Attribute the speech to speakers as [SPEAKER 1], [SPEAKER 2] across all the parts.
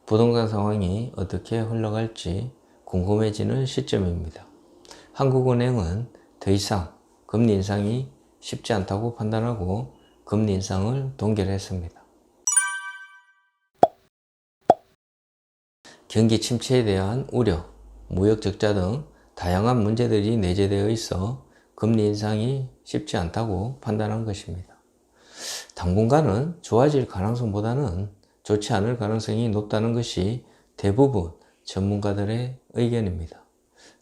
[SPEAKER 1] 부동산 상황이 어떻게 흘러갈지 궁금해지는 시점입니다. 한국은행은 더 이상 금리 인상이 쉽지 않다고 판단하고 금리 인상을 동결했습니다. 경기 침체에 대한 우려, 무역 적자 등 다양한 문제들이 내재되어 있어 금리 인상이 쉽지 않다고 판단한 것입니다. 당분간은 좋아질 가능성보다는 좋지 않을 가능성이 높다는 것이 대부분 전문가들의 의견입니다.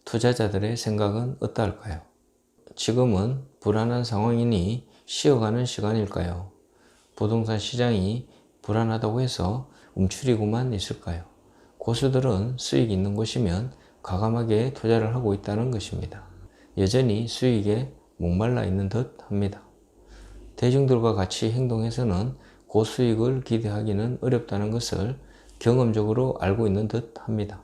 [SPEAKER 1] 투자자들의 생각은 어떨까요? 지금은 불안한 상황이니 쉬어가는 시간일까요? 부동산 시장이 불안하다고 해서 움츠리고만 있을까요? 고수들은 수익 있는 곳이면 과감하게 투자를 하고 있다는 것입니다. 여전히 수익에 목말라 있는 듯 합니다. 대중들과 같이 행동해서는 고수익을 기대하기는 어렵다는 것을 경험적으로 알고 있는 듯 합니다.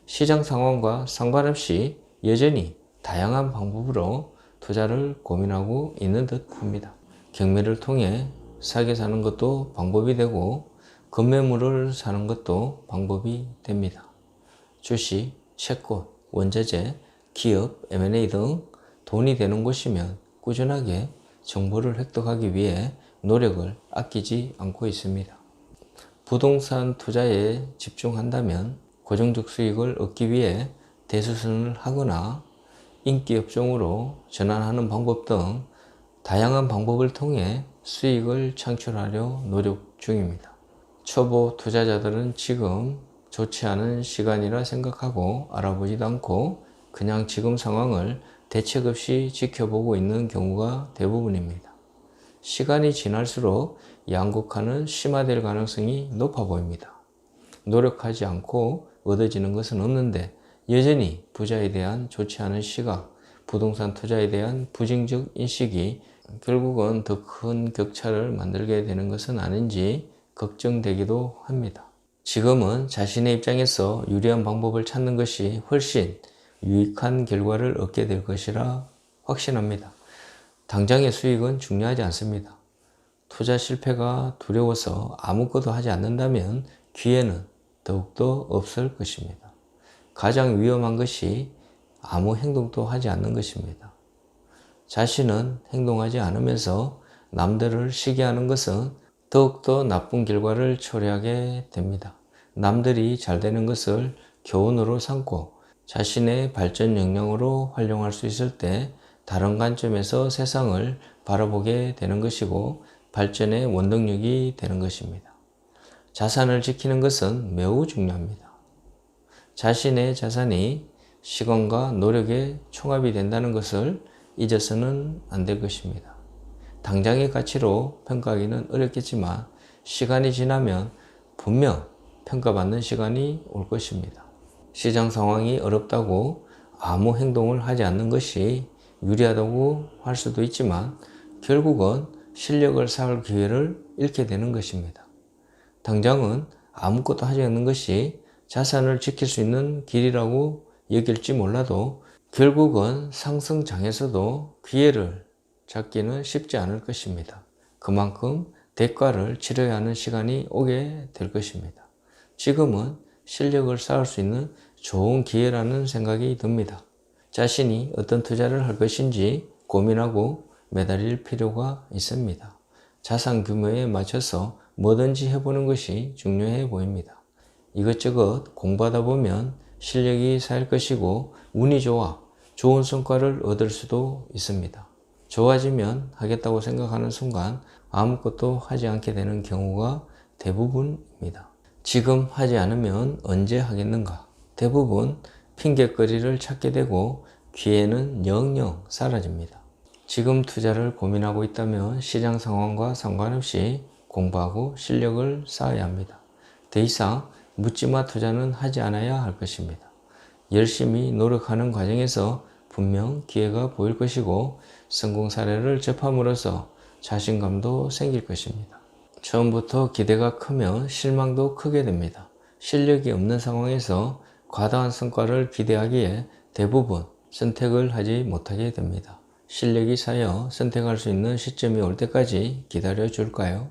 [SPEAKER 1] 시장 상황과 상관없이 여전히 다양한 방법으로 투자를 고민하고 있는 듯 합니다. 경매를 통해 사게 사는 것도 방법이 되고 건매물을 사는 것도 방법이 됩니다. 주식, 채권, 원자재, 기업, M&A 등 돈이 되는 곳이면 꾸준하게 정보를 획득하기 위해 노력을 아끼지 않고 있습니다. 부동산 투자에 집중한다면 고정적 수익을 얻기 위해 대수선을 하거나 인기 업종으로 전환하는 방법 등 다양한 방법을 통해 수익을 창출하려 노력 중입니다. 초보 투자자들은 지금 좋지 않은 시간이라 생각하고 알아보지도 않고 그냥 지금 상황을 대책 없이 지켜보고 있는 경우가 대부분입니다. 시간이 지날수록 양극화는 심화될 가능성이 높아 보입니다. 노력하지 않고 얻어지는 것은 없는데 여전히 부자에 대한 좋지 않은 시각, 부동산 투자에 대한 부정적 인식이 결국은 더 큰 격차를 만들게 되는 것은 아닌지 걱정되기도 합니다. 지금은 자신의 입장에서 유리한 방법을 찾는 것이 훨씬 유익한 결과를 얻게 될 것이라 확신합니다. 당장의 수익은 중요하지 않습니다. 투자 실패가 두려워서 아무것도 하지 않는다면 기회는 더욱더 없을 것입니다. 가장 위험한 것이 아무 행동도 하지 않는 것입니다. 자신은 행동하지 않으면서 남들을 시기하는 것은 더욱더 나쁜 결과를 초래하게 됩니다. 남들이 잘 되는 것을 교훈으로 삼고 자신의 발전 역량으로 활용할 수 있을 때 다른 관점에서 세상을 바라보게 되는 것이고 발전의 원동력이 되는 것입니다. 자산을 지키는 것은 매우 중요합니다. 자신의 자산이 시간과 노력의 총합이 된다는 것을 잊어서는 안 될 것입니다. 당장의 가치로 평가하기는 어렵겠지만 시간이 지나면 분명 평가받는 시간이 올 것입니다. 시장 상황이 어렵다고 아무 행동을 하지 않는 것이 유리하다고 할 수도 있지만 결국은 실력을 쌓을 기회를 잃게 되는 것입니다. 당장은 아무것도 하지 않는 것이 자산을 지킬 수 있는 길이라고 여길지 몰라도 결국은 상승장에서도 기회를 잡기는 쉽지 않을 것입니다. 그만큼 대가를 치러야 하는 시간이 오게 될 것입니다. 지금은 실력을 쌓을 수 있는 좋은 기회라는 생각이 듭니다. 자신이 어떤 투자를 할 것인지 고민하고 매달릴 필요가 있습니다. 자산 규모에 맞춰서 뭐든지 해보는 것이 중요해 보입니다. 이것저것 공부하다 보면 실력이 쌓일 것이고 운이 좋아 좋은 성과를 얻을 수도 있습니다. 좋아지면 하겠다고 생각하는 순간 아무것도 하지 않게 되는 경우가 대부분입니다. 지금 하지 않으면 언제 하겠는가? 대부분 핑곗거리를 찾게 되고 기회는 영영 사라집니다. 지금 투자를 고민하고 있다면 시장 상황과 상관없이 공부하고 실력을 쌓아야 합니다. 더 이상 묻지마 투자는 하지 않아야 할 것입니다. 열심히 노력하는 과정에서 분명 기회가 보일 것이고 성공 사례를 접함으로써 자신감도 생길 것입니다. 처음부터 기대가 크면 실망도 크게 됩니다. 실력이 없는 상황에서 과다한 성과를 기대하기에 대부분 선택을 하지 못하게 됩니다. 실력이 쌓여 선택할 수 있는 시점이 올 때까지 기다려 줄까요?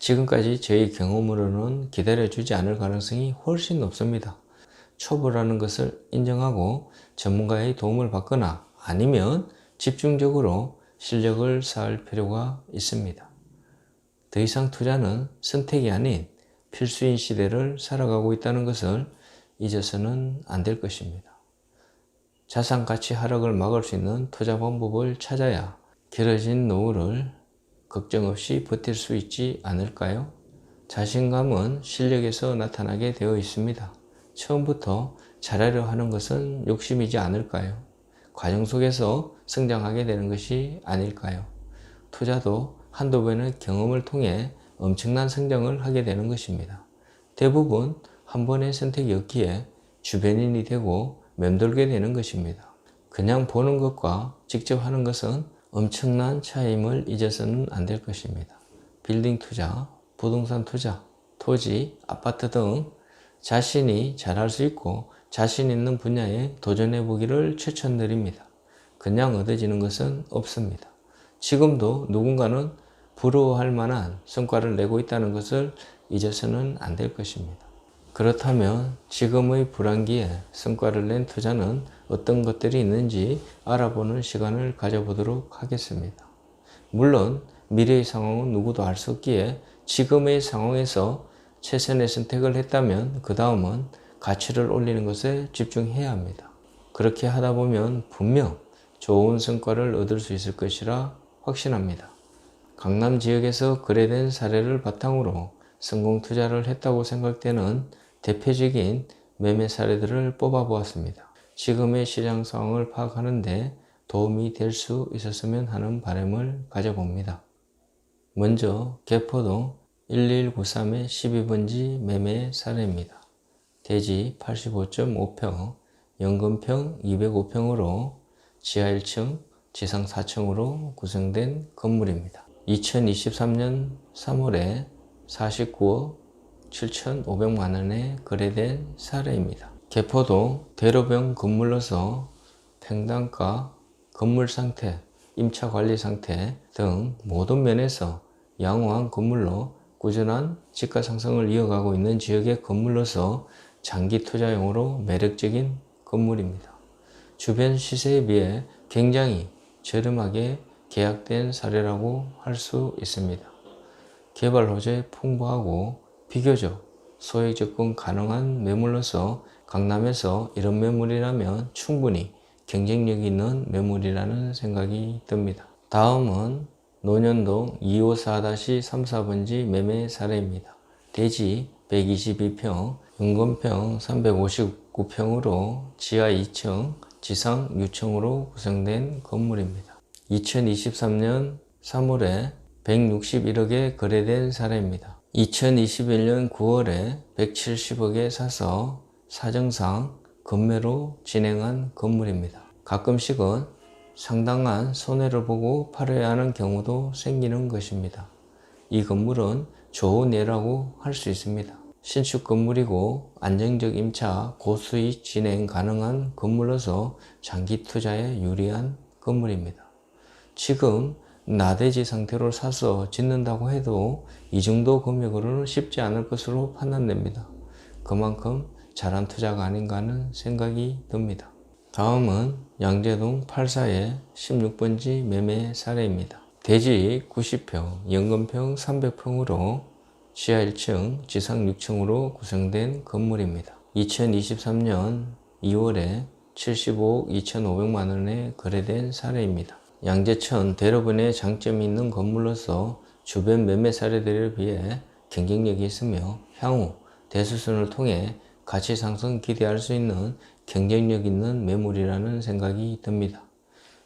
[SPEAKER 1] 지금까지 저희 경험으로는 기다려주지 않을 가능성이 훨씬 높습니다. 초보라는 것을 인정하고 전문가의 도움을 받거나 아니면 집중적으로 실력을 쌓을 필요가 있습니다. 더 이상 투자는 선택이 아닌 필수인 시대를 살아가고 있다는 것을 잊어서는 안 될 것입니다. 자산 가치 하락을 막을 수 있는 투자 방법을 찾아야 길어진 노후를 걱정 없이 버틸 수 있지 않을까요? 자신감은 실력에서 나타나게 되어 있습니다. 처음부터 잘하려 하는 것은 욕심이지 않을까요? 과정 속에서 성장하게 되는 것이 아닐까요? 투자도 한두 번의 경험을 통해 엄청난 성장을 하게 되는 것입니다. 대부분 한 번의 선택이었기에 주변인이 되고 맴돌게 되는 것입니다. 그냥 보는 것과 직접 하는 것은 엄청난 차이임을 잊어서는 안 될 것입니다. 빌딩 투자, 부동산 투자, 토지, 아파트 등 자신이 잘할 수 있고 자신 있는 분야에 도전해 보기를 추천드립니다. 그냥 얻어지는 것은 없습니다. 지금도 누군가는 부러워할 만한 성과를 내고 있다는 것을 잊어서는 안 될 것입니다. 그렇다면 지금의 불황기에 성과를 낸 투자는 어떤 것들이 있는지 알아보는 시간을 가져보도록 하겠습니다. 물론 미래의 상황은 누구도 알 수 없기에 지금의 상황에서 최선의 선택을 했다면 그 다음은 가치를 올리는 것에 집중해야 합니다. 그렇게 하다 보면 분명 좋은 성과를 얻을 수 있을 것이라 확신합니다. 강남 지역에서 거래된 사례를 바탕으로 성공 투자를 했다고 생각되는 대표적인 매매 사례들을 뽑아보았습니다. 지금의 시장 상황을 파악하는 데 도움이 될 수 있었으면 하는 바람을 가져봅니다. 먼저 개포동 1193의 12번지 매매 사례입니다. 대지 85.5평, 연금평 205평으로 지하 1층, 지상 4층으로 구성된 건물입니다. 2023년 3월에 49억 7,500만원에 거래된 사례입니다. 개포동 대로변 건물로서 평당가, 건물 상태, 임차 관리 상태 등 모든 면에서 양호한 건물로 꾸준한 지가 상승을 이어가고 있는 지역의 건물로서 장기 투자용으로 매력적인 건물입니다. 주변 시세에 비해 굉장히 저렴하게 계약된 사례라고 할 수 있습니다. 개발 호재 풍부하고 비교적 소액 접근 가능한 매물로서 강남에서 이런 매물이라면 충분히 경쟁력 있는 매물이라는 생각이 듭니다. 다음은 논현동 254-34번지 매매 사례입니다. 대지 122평, 연금평 359평으로 지하 2층, 지상 6층으로 구성된 건물입니다. 2023년 3월에 161억에 거래된 사례입니다. 2021년 9월에 170억에 사서 사정상 건매로 진행한 건물입니다. 가끔씩은 상당한 손해를 보고 팔아야 하는 경우도 생기는 것입니다. 이 건물은 좋은 예라고 할 수 있습니다. 신축 건물이고 안정적 임차, 고수익 진행 가능한 건물로서 장기 투자에 유리한 건물입니다. 지금 나대지 상태로 사서 짓는다고 해도 이 정도 금액으로는 쉽지 않을 것으로 판단됩니다. 그만큼 잘한 투자가 아닌가 하는 생각이 듭니다. 다음은 양재동 84의 16번지 매매 사례입니다. 대지 90평, 연금평 300평으로 지하 1층, 지상 6층으로 구성된 건물입니다. 2023년 2월에 75억 2,500만원에 거래된 사례입니다. 양재천 대로변에 장점이 있는 건물로서 주변 매매 사례들에 비해 경쟁력이 있으며 향후 대수순을 통해 가치 상승 기대할 수 있는 경쟁력 있는 매물이라는 생각이 듭니다.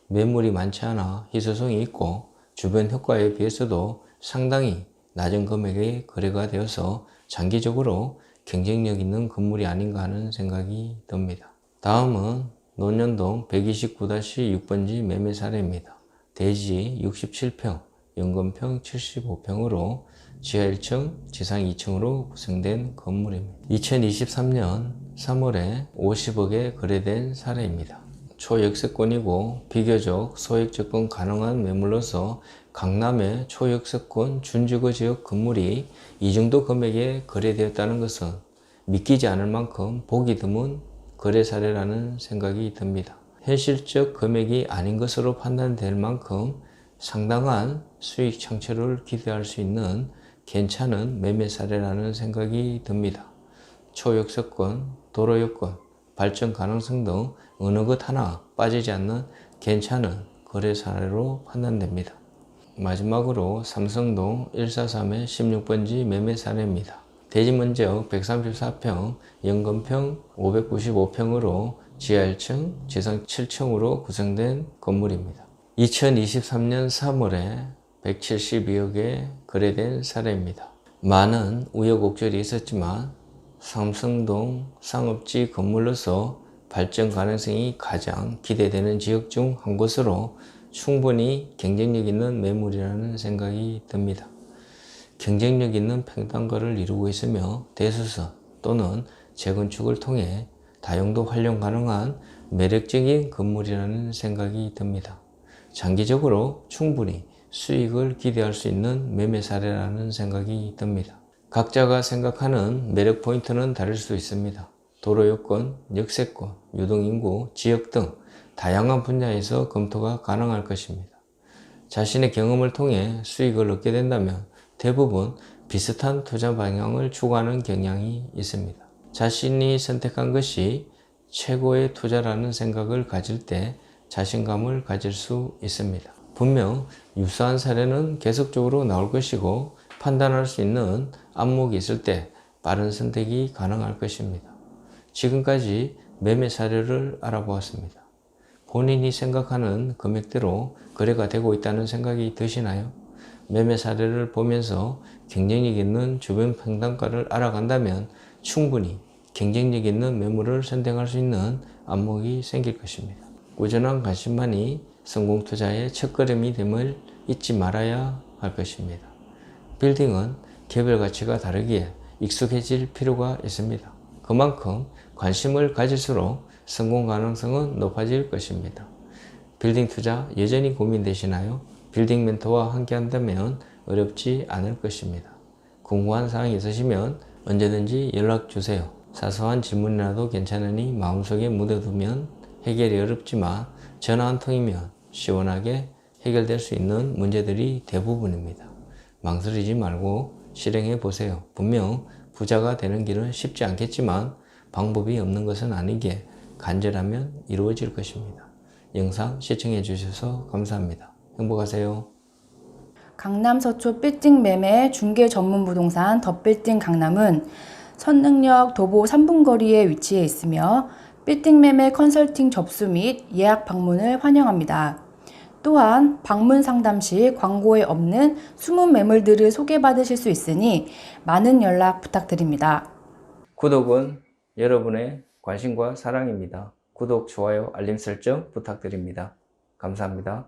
[SPEAKER 1] 매물이 많지 않아 희소성이 있고 주변 효과에 비해서도 상당히 낮은 금액에 거래가 되어서 장기적으로 경쟁력 있는 건물이 아닌가 하는 생각이 듭니다. 다음은 논현동 129-6번지 매매 사례입니다. 대지 67평, 연금평 75평으로 지하 1층, 지상 2층으로 구성된 건물입니다. 2023년 3월에 50억에 거래된 사례입니다. 초역세권이고 비교적 소액 접근 가능한 매물로서 강남의 초역세권 준주거지역 건물이 이 정도 금액에 거래되었다는 것은 믿기지 않을 만큼 보기 드문 거래 사례라는 생각이 듭니다. 현실적 금액이 아닌 것으로 판단될 만큼 상당한 수익 창출을 기대할 수 있는 괜찮은 매매 사례라는 생각이 듭니다. 초역세권, 도로여건, 발전 가능성 등 어느 것 하나 빠지지 않는 괜찮은 거래 사례로 판단됩니다. 마지막으로 삼성동 143의 16번지 매매 사례입니다. 대지면적 134평, 연건평 595평으로 지하 1층, 지상 7층으로 구성된 건물입니다. 2023년 3월에 172억에 거래된 사례입니다. 많은 우여곡절이 있었지만 삼성동 상업지 건물로서 발전 가능성이 가장 기대되는 지역 중 한 곳으로 충분히 경쟁력 있는 매물이라는 생각이 듭니다. 경쟁력 있는 평당가를 이루고 있으며 대수선 또는 재건축을 통해 다용도 활용 가능한 매력적인 건물이라는 생각이 듭니다. 장기적으로 충분히 수익을 기대할 수 있는 매매 사례라는 생각이 듭니다. 각자가 생각하는 매력 포인트는 다를 수 있습니다. 도로 여건, 역세권, 유동인구, 지역 등 다양한 분야에서 검토가 가능할 것입니다. 자신의 경험을 통해 수익을 얻게 된다면 대부분 비슷한 투자 방향을 추구하는 경향이 있습니다. 자신이 선택한 것이 최고의 투자라는 생각을 가질 때 자신감을 가질 수 있습니다. 분명 유사한 사례는 계속적으로 나올 것이고 판단할 수 있는 안목이 있을 때 빠른 선택이 가능할 것입니다. 지금까지 매매 사례를 알아보았습니다. 본인이 생각하는 금액대로 거래가 되고 있다는 생각이 드시나요? 매매 사례를 보면서 경쟁력 있는 주변 평당가를 알아간다면 충분히 경쟁력 있는 매물을 선택할 수 있는 안목이 생길 것입니다. 꾸준한 관심만이 성공 투자의 첫걸음이 됨을 잊지 말아야 할 것입니다. 빌딩은 개별 가치가 다르기에 익숙해질 필요가 있습니다. 그만큼 관심을 가질수록 성공 가능성은 높아질 것입니다. 빌딩 투자 여전히 고민되시나요? 빌딩 멘토와 함께 한다면 어렵지 않을 것입니다. 궁금한 사항이 있으시면 언제든지 연락 주세요. 사소한 질문이라도 괜찮으니 마음속에 묻어두면 해결이 어렵지만 전화 한 통이면 시원하게 해결될 수 있는 문제들이 대부분입니다. 망설이지 말고 실행해 보세요. 분명 부자가 되는 길은 쉽지 않겠지만 방법이 없는 것은 아니기에 간절하면 이루어질 것입니다. 영상 시청해 주셔서 감사합니다. 행복하세요.
[SPEAKER 2] 강남 서초 빌딩 매매 중개 전문 부동산 더 빌딩 강남은 선릉역 도보 3분 거리에 위치해 있으며 빌딩 매매 컨설팅 접수 및 예약 방문을 환영합니다. 또한 방문 상담 시 광고에 없는 숨은 매물들을 소개받으실 수 있으니 많은 연락 부탁드립니다.
[SPEAKER 1] 구독은 여러분의 관심과 사랑입니다. 구독, 좋아요, 알림 설정 부탁드립니다. 감사합니다.